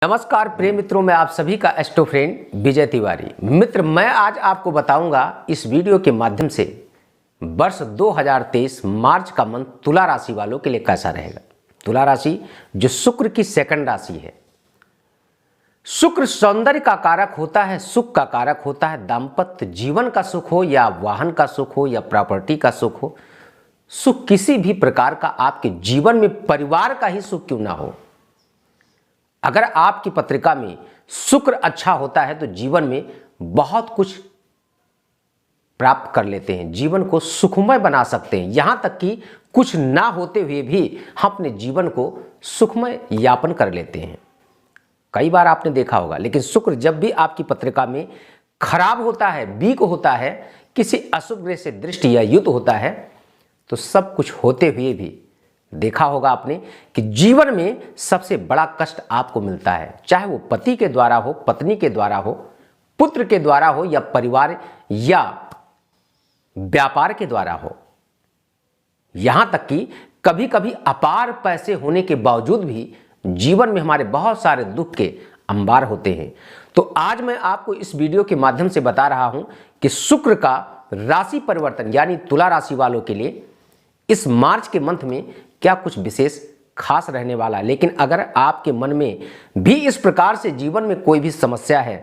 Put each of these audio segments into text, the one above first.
नमस्कार प्रिय मित्रों, मैं आप सभी का एस्ट्रो फ्रेंड विजय तिवारी। मित्र, मैं आज आपको बताऊंगा इस वीडियो के माध्यम से वर्ष 2023 मार्च का मंथ तुला राशि वालों के लिए कैसा रहेगा। तुला राशि जो शुक्र की सेकंड राशि है। शुक्र सौंदर्य का कारक होता है, सुख का कारक होता है। दाम्पत्य जीवन का सुख हो या वाहन का सुख हो या प्रॉपर्टी का सुख हो, सुख किसी भी प्रकार का आपके जीवन में, परिवार का ही सुख क्यों ना हो, अगर आपकी पत्रिका में शुक्र अच्छा होता है तो जीवन में बहुत कुछ प्राप्त कर लेते हैं, जीवन को सुखमय बना सकते हैं। यहां तक कि कुछ ना होते हुए भी हम अपने जीवन को सुखमय यापन कर लेते हैं। कई बार आपने देखा होगा। लेकिन शुक्र जब भी आपकी पत्रिका में खराब होता है, वीक होता है, किसी अशुभ ग्रह से दृष्टि या युद्ध होता है, तो सब कुछ होते हुए भी देखा होगा आपने कि जीवन में सबसे बड़ा कष्ट आपको मिलता है, चाहे वो पति के द्वारा हो, पत्नी के द्वारा हो, पुत्र के द्वारा हो या परिवार या व्यापार के द्वारा हो। यहां तक कि कभी कभी अपार पैसे होने के बावजूद भी जीवन में हमारे बहुत सारे दुख के अंबार होते हैं। तो आज मैं आपको इस वीडियो के माध्यम से बता रहा हूं कि शुक्र का राशि परिवर्तन यानी तुला राशि वालों के लिए इस मार्च के मंथ में क्या कुछ विशेष खास रहने वाला है। लेकिन अगर आपके मन में भी इस प्रकार से जीवन में कोई भी समस्या है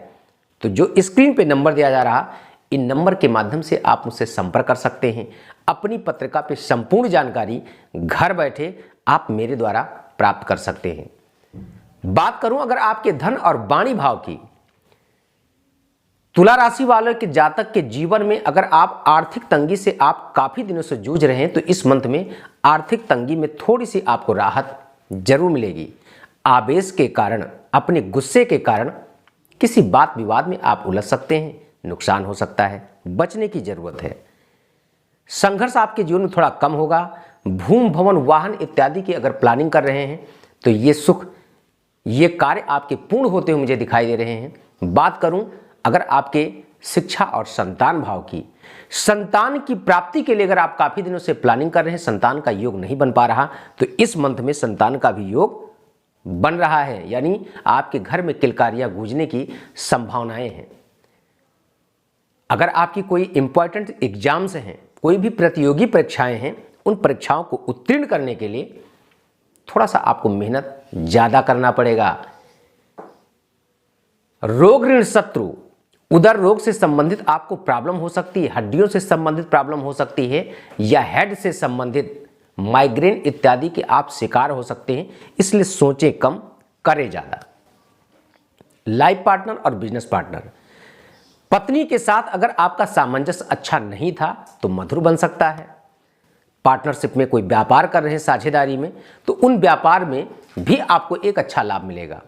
तो जो स्क्रीन पे नंबर दिया जा रहा, इन नंबर के माध्यम से आप मुझसे संपर्क कर सकते हैं। अपनी पत्रिका पे संपूर्ण जानकारी घर बैठे आप मेरे द्वारा प्राप्त कर सकते हैं। बात करूं अगर आपके धन और वाणी भाव की, तुला राशि वालों के जातक के जीवन में अगर आप आर्थिक तंगी से आप काफी दिनों से जूझ रहे हैं तो इस मंथ में आर्थिक तंगी में थोड़ी सी आपको राहत जरूर मिलेगी। आवेश के कारण, अपने गुस्से के कारण किसी बात विवाद में आप उलझ सकते हैं, नुकसान हो सकता है, बचने की जरूरत है। संघर्ष आपके जीवन में थोड़ा कम होगा। भूमि भवन वाहन इत्यादि की अगर प्लानिंग कर रहे हैं तो ये सुख, ये कार्य आपके पूर्ण होते हुए मुझे दिखाई दे रहे हैं। बात करूं अगर आपके शिक्षा और संतान भाव की, संतान की प्राप्ति के लिए अगर आप काफी दिनों से प्लानिंग कर रहे हैं, संतान का योग नहीं बन पा रहा, तो इस मंथ में संतान का भी योग बन रहा है, यानी आपके घर में किलकारियां गूंजने की संभावनाएं हैं। अगर आपकी कोई इंपॉर्टेंट एग्जाम्स हैं, कोई भी प्रतियोगी परीक्षाएं हैं, उन परीक्षाओं को उत्तीर्ण करने के लिए थोड़ा सा आपको मेहनत ज्यादा करना पड़ेगा। रोग ऋण शत्रु, उदर रोग से संबंधित आपको प्रॉब्लम हो सकती है, हड्डियों से संबंधित प्रॉब्लम हो सकती है या हेड से संबंधित माइग्रेन इत्यादि के आप शिकार हो सकते हैं। इसलिए सोचें कम, करें ज्यादा। लाइफ पार्टनर और बिजनेस पार्टनर, पत्नी के साथ अगर आपका सामंजस्य अच्छा नहीं था तो मधुर बन सकता है। पार्टनरशिप में कोई व्यापार कर रहे हैं साझेदारी में, तो उन व्यापार में भी आपको एक अच्छा लाभ मिलेगा।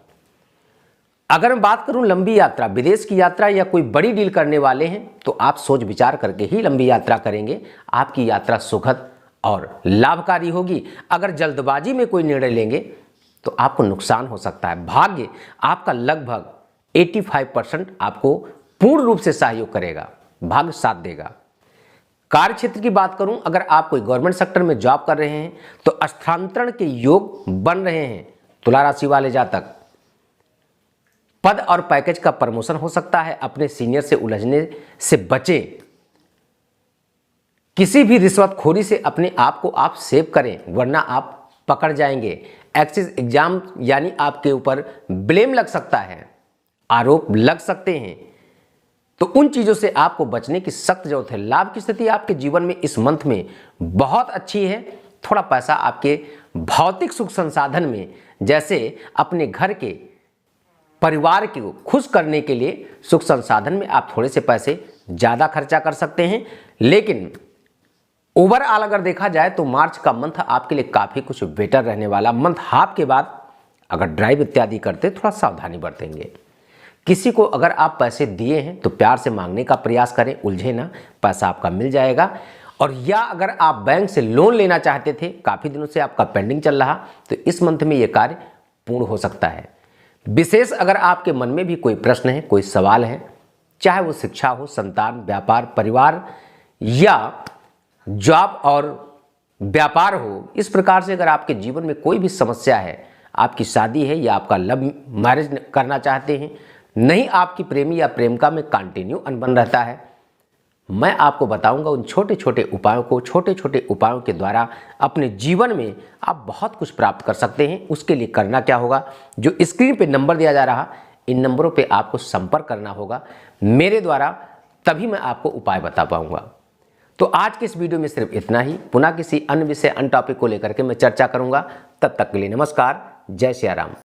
अगर मैं बात करूं लंबी यात्रा, विदेश की यात्रा या कोई बड़ी डील करने वाले हैं तो आप सोच विचार करके ही लंबी यात्रा करेंगे। आपकी यात्रा सुखद और लाभकारी होगी। अगर जल्दबाजी में कोई निर्णय लेंगे तो आपको नुकसान हो सकता है। भाग्य आपका लगभग 85% आपको पूर्ण रूप से सहयोग करेगा, भाग्य साथ देगा। कार्य क्षेत्र की बात करूं, अगर आप कोई गवर्नमेंट सेक्टर में जॉब कर रहे हैं तो स्थानांतरण के योग बन रहे हैं। तुला राशि वाले जातक, पद और पैकेज का प्रमोशन हो सकता है। अपने सीनियर से उलझने से बचें। किसी भी रिश्वतखोरी से अपने आप को आप सेव करें, वरना आप पकड़ जाएंगे। एक्सिस एग्जाम यानी आपके ऊपर ब्लेम लग सकता है, आरोप लग सकते हैं, तो उन चीजों से आपको बचने की सख्त जरूरत है। लाभ की स्थिति आपके जीवन में इस मंथ में बहुत अच्छी है। थोड़ा पैसा आपके भौतिक सुख संसाधन में, जैसे अपने घर के परिवार को खुश करने के लिए सुख संसाधन में आप थोड़े से पैसे ज्यादा खर्चा कर सकते हैं। लेकिन ओवरऑल अगर देखा जाए तो मार्च का मंथ आपके लिए काफी कुछ बेटर रहने वाला। मंथ हाफ के बाद अगर ड्राइव इत्यादि करते थोड़ा सावधानी बरतेंगे। किसी को अगर आप पैसे दिए हैं तो प्यार से मांगने का प्रयास करें, उलझे ना, पैसा आपका मिल जाएगा। और या अगर आप बैंक से लोन लेना चाहते थे, काफी दिनों से आपका पेंडिंग चल रहा, तो इस मंथ में यह कार्य पूर्ण हो सकता है। विशेष अगर आपके मन में भी कोई प्रश्न है, कोई सवाल है, चाहे वो शिक्षा हो, संतान, व्यापार, परिवार या जॉब और व्यापार हो, इस प्रकार से अगर आपके जीवन में कोई भी समस्या है, आपकी शादी है या आपका लव मैरिज करना चाहते हैं, नहीं आपकी प्रेमी या प्रेमिका में कंटिन्यू अनबन रहता है, मैं आपको बताऊंगा उन छोटे छोटे उपायों को। छोटे छोटे उपायों के द्वारा अपने जीवन में आप बहुत कुछ प्राप्त कर सकते हैं। उसके लिए करना क्या होगा, जो स्क्रीन पे नंबर दिया जा रहा, इन नंबरों पे आपको संपर्क करना होगा मेरे द्वारा, तभी मैं आपको उपाय बता पाऊंगा। तो आज के इस वीडियो में सिर्फ इतना ही। पुनः किसी अन्य विषय, अन्य टॉपिक को लेकर के मैं चर्चा करूंगा। तब तक के लिए नमस्कार, जय सिया राम।